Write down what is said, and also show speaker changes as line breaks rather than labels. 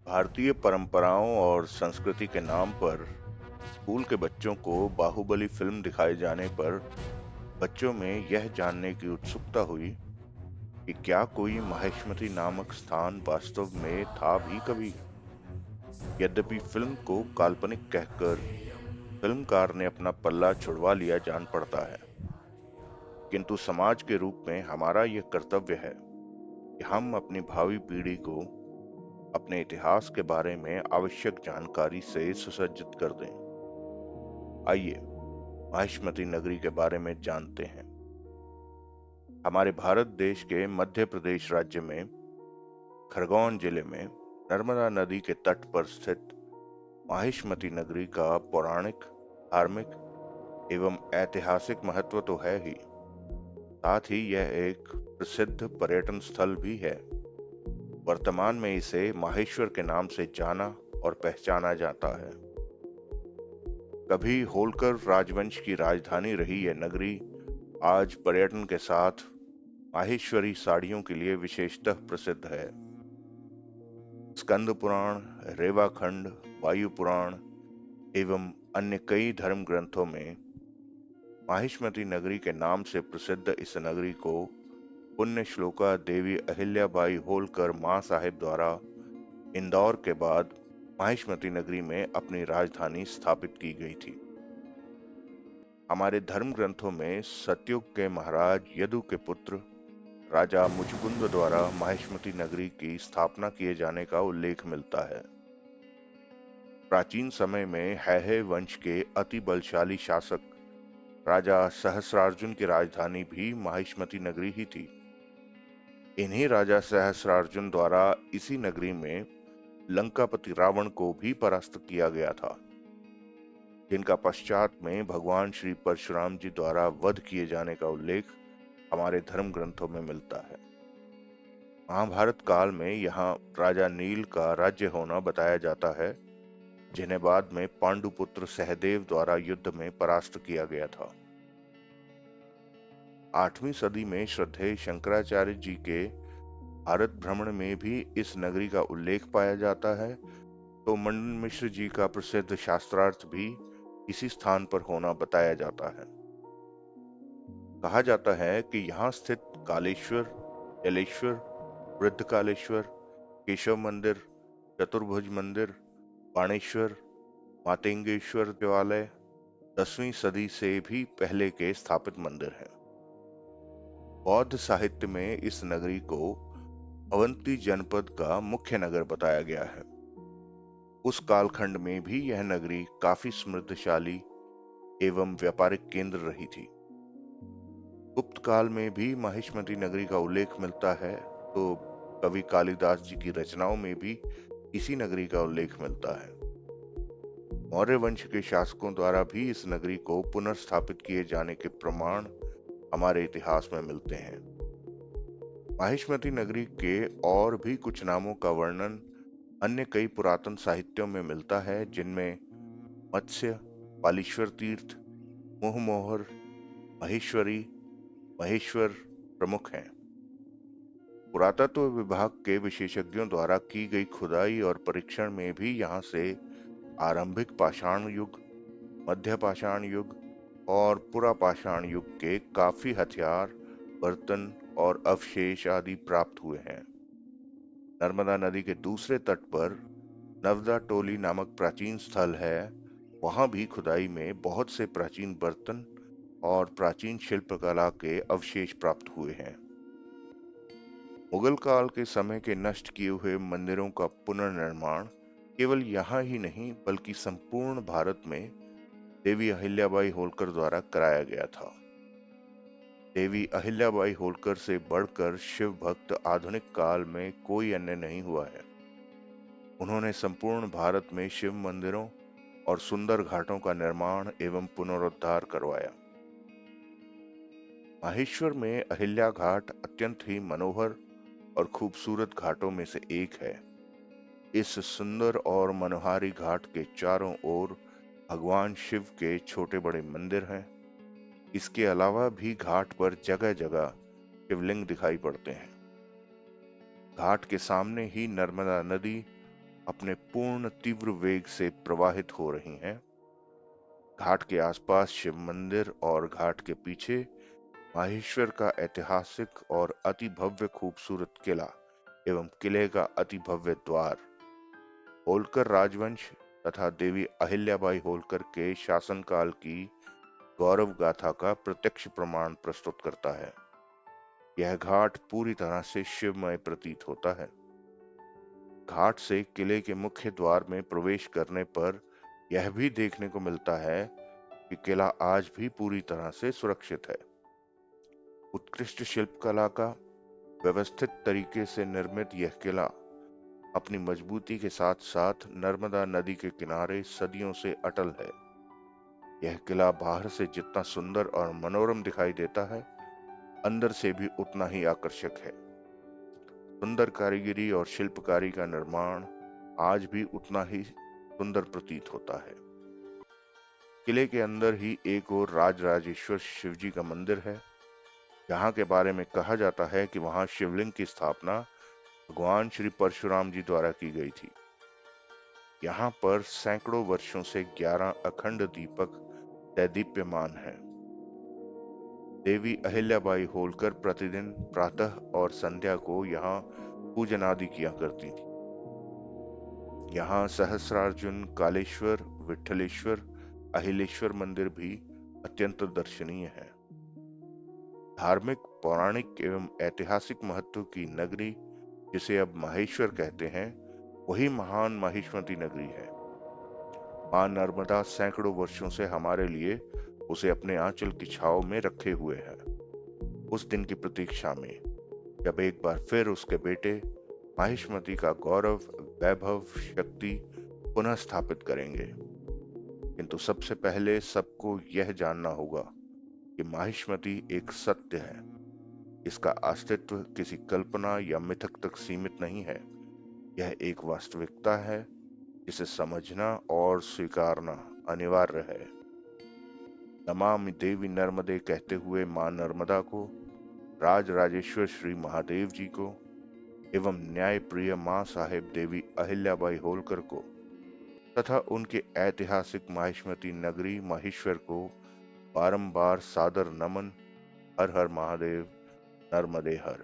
भारतीय परंपराओं और संस्कृति के नाम पर स्कूल के बच्चों को बाहुबली फिल्म दिखाए जाने पर बच्चों में यह जानने की उत्सुकता हुई कि क्या कोई माहिष्मती नामक स्थान वास्तव में था भी कभी। यद्यपि फिल्म को काल्पनिक कहकर फिल्मकार ने अपना पल्ला छुड़वा लिया जान पड़ता है, किंतु समाज के रूप में हमारा यह कर्तव्य है कि हम अपनी भावी पीढ़ी को अपने इतिहास के बारे में आवश्यक जानकारी से सुसज्जित कर दें। आइए माहिष्मती नगरी के बारे में जानते हैं। हमारे भारत देश के मध्य प्रदेश राज्य में खरगोन जिले में नर्मदा नदी के तट पर स्थित माहिष्मती नगरी का पौराणिक, धार्मिक एवं ऐतिहासिक महत्व तो है ही, साथ ही यह एक प्रसिद्ध पर्यटन स्थल भी है। वर्तमान में इसे माहेश्वर के नाम से जाना और पहचाना जाता है। कभी होलकर राजवंश की राजधानी रही यह नगरी आज पर्यटन के साथ माहेश्वरी साड़ियों के लिए विशेषतः प्रसिद्ध है। स्कंद पुराण, रेवाखंड, वायु पुराण एवं अन्य कई धर्म ग्रंथों में माहिष्मती नगरी के नाम से प्रसिद्ध इस नगरी को पुण्य श्लोका देवी अहिल्याबाई होलकर मां साहिब द्वारा इंदौर के बाद माहिष्मती नगरी में अपनी राजधानी स्थापित की गई थी। हमारे धर्म ग्रंथों में सतयुग के महाराज यदु के पुत्र राजा मुचकुंद द्वारा माहिष्मती नगरी की स्थापना किए जाने का उल्लेख मिलता है। प्राचीन समय में हैहे वंश के अति बलशाली शासक राजा सहस्रार्जुन की राजधानी भी माहिष्मती नगरी ही थी। इन्हीं राजा सहस्रार्जुन द्वारा इसी नगरी में लंकापति रावण को भी परास्त किया गया था, जिनका पश्चात में भगवान श्री परशुराम जी द्वारा वध किए जाने का उल्लेख हमारे धर्म ग्रंथों में मिलता है। महाभारत काल में यहाँ राजा नील का राज्य होना बताया जाता है, जिन्हें बाद में पांडुपुत्र सहदेव द्वारा युद्ध में परास्त किया गया था। 8वीं सदी में श्रद्धेय शंकराचार्य जी के भारत भ्रमण में भी इस नगरी का उल्लेख पाया जाता है, तो मंडन मिश्र जी का प्रसिद्ध शास्त्रार्थ भी इसी स्थान पर होना बताया जाता है। कहा जाता है कि यहाँ स्थित कालेश्वर, जलेश्वर, वृद्धकालेश्वर, केशव मंदिर, चतुर्भुज मंदिर, बाणेश्वर, मातेंगेश्वर देवालय 10वीं सदी से भी पहले के स्थापित मंदिर हैं। बौद्ध साहित्य में इस नगरी को अवंती जनपद का मुख्य नगर बताया गया है। उस कालखंड में भी यह नगरी काफी समृद्धशाली एवं व्यापारिक केंद्र रही थी। गुप्त काल में भी माहिष्मती नगरी का उल्लेख मिलता है, तो कवि कालिदास जी की रचनाओं में भी इसी नगरी का उल्लेख मिलता है। मौर्य वंश के शासकों द्वारा भी इस नगरी को पुनर्स्थापित किए जाने के प्रमाण हमारे इतिहास में मिलते हैं। माहिष्मती नगरी के और भी कुछ नामों का वर्णन अन्य कई पुरातन साहित्यों में मिलता है, जिनमें मत्स्य, पालीश्वर तीर्थ, मुहमोहर, महेश्वरी, महेश्वर प्रमुख हैं। पुरातत्व विभाग के विशेषज्ञों द्वारा की गई खुदाई और परीक्षण में भी यहाँ से आरंभिक पाषाण युग, मध्य पाषाण युग और पुरा पाषाण युग के काफी हथियार, बर्तन और अवशेष आदि प्राप्त हुए हैं। नर्मदा नदी के दूसरे तट पर नवदा टोली नामक प्राचीन स्थल है। वहां भी खुदाई में बहुत से प्राचीन बर्तन और प्राचीन शिल्पकला के अवशेष प्राप्त हुए हैं। मुगल काल के समय के नष्ट किए हुए मंदिरों का पुनर्निर्माण केवल यहाँ ही नहीं बल्कि संपूर्ण भारत में देवी अहिल्याबाई होलकर द्वारा कराया गया था। देवी अहिल्याबाई होलकर से बढ़कर शिव भक्त आधुनिक काल में कोई अन्य नहीं हुआ है। उन्होंने संपूर्ण भारत में शिव मंदिरों और सुंदर घाटों का निर्माण एवं पुनरुद्धार करवाया। माहेश्वर में अहिल्या घाट अत्यंत ही मनोहर और खूबसूरत घाटों में से एक है। इस सुंदर और मनोहारी घाट के चारों ओर भगवान शिव के छोटे बड़े मंदिर हैं। इसके अलावा भी घाट पर जगह जगह शिवलिंग दिखाई पड़ते हैं। घाट के सामने ही नर्मदा नदी अपने पूर्ण तीव्र वेग से प्रवाहित हो रही हैं। घाट के आसपास शिव मंदिर और घाट के पीछे माहेश्वर का ऐतिहासिक और अति भव्य खूबसूरत किला एवं किले का अति भव्य द्वार होलकर राजवंश तथा देवी अहिल्याबाई होलकर के शासनकाल की गौरव गाथा का प्रत्यक्ष प्रमाण प्रस्तुत करता है। यह घाट पूरी तरह से शिवमय प्रतीत होता है। घाट से किले के मुख्य द्वार में प्रवेश करने पर यह भी देखने को मिलता है कि किला आज भी पूरी तरह से सुरक्षित है। उत्कृष्ट शिल्पकला का व्यवस्थित तरीके से निर्मित यह किला अपनी मजबूती के साथ साथ नर्मदा नदी के किनारे सदियों से अटल है। यह किला बाहर से जितना सुंदर और मनोरम दिखाई देता है, अंदर से भी उतना ही आकर्षक है। सुंदर कारीगरी और शिल्पकारी का निर्माण आज भी उतना ही सुंदर प्रतीत होता है। किले के अंदर ही एक और राजराजेश्वर शिवजी का मंदिर है, जहाँ के बारे में कहा जाता है कि वहां शिवलिंग की स्थापना भगवान श्री परशुराम जी द्वारा की गई थी। यहाँ पर सैकड़ों वर्षों से 11 अखंड दीपक दैदीप्यमान हैं। देवी अहिल्याबाई होलकर प्रतिदिन प्रातः और संध्या को यहाँ पूजन आदि किया करती थी। यहाँ सहस्रार्जुन, कालेश्वर, विठलेश्वर, अहिलेश्वर मंदिर भी अत्यंत दर्शनीय है। धार्मिक, पौराणिक एवं ऐतिहासिक महत्व की नगरी जिसे अब माहेश्वर कहते हैं, वही महान माहिष्मती नगरी है। मां नर्मदा सैकड़ों वर्षों से हमारे लिए उसे अपने आंचल की छाव में रखे हुए है, उस दिन की प्रतीक्षा में जब एक बार फिर उसके बेटे माहिष्मती का गौरव, वैभव, शक्ति पुनः स्थापित करेंगे। किंतु सबसे पहले सबको यह जानना होगा कि माहिष्मती एक सत्य है। इसका अस्तित्व किसी कल्पना या मिथक तक सीमित नहीं है। यह एक वास्तविकता है जिसे समझना और स्वीकारना अनिवार्य है। नमामि देवी नर्मदे कहते हुए मां नर्मदा को, राज राजेश्वर श्री महादेव जी को एवं न्याय प्रिय मां साहेब देवी अहिल्याबाई होलकर को तथा उनके ऐतिहासिक माहिष्मती नगरी माहेश्वर को बारंबार सादर नमन। हर हर महादेव, नर्मदे हर।